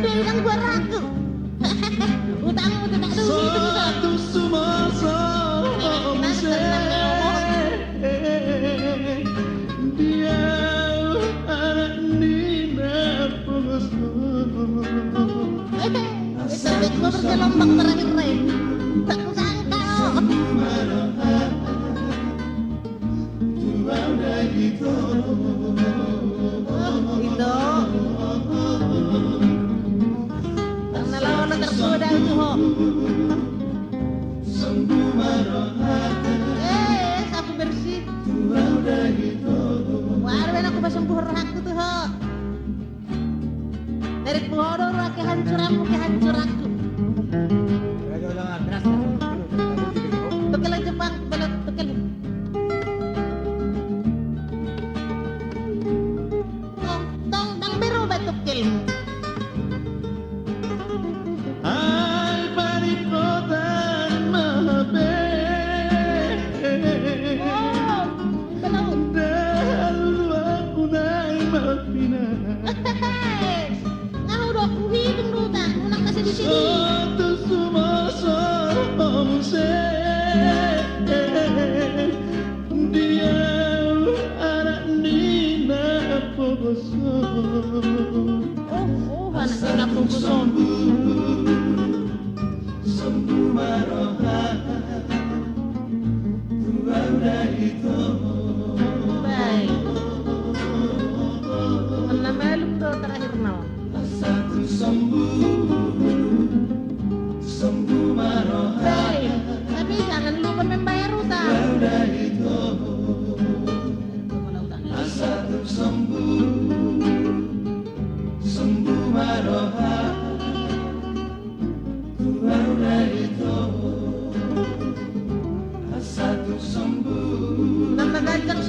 Yang gua ragu. Utangmu tuh tak dulu itu bisa. Dia anak Nina Poso. Itu gua bergelombang terakhir Rey. Tak kusangka. Itu. Karena lawan tergoda itu ho. Sapu bersih. Waduh, aku sembuh rohaku tuh ho. Dari pohon ke hancur aku. Tukel Jepang, tukel. Tong biru batu kilmu. Ay, parikotan mahabe. Dahulu aku naik mapina. Nganu dok, hitung dulu tak, nak kasih di sini. Suatu sumasa omse. Dia anak Nina Poso. Anak Nina Poso. Baik. Mana meluk tuh terakhir nau. Baik. Tapi jangan lupa membayar utang. Nama gajang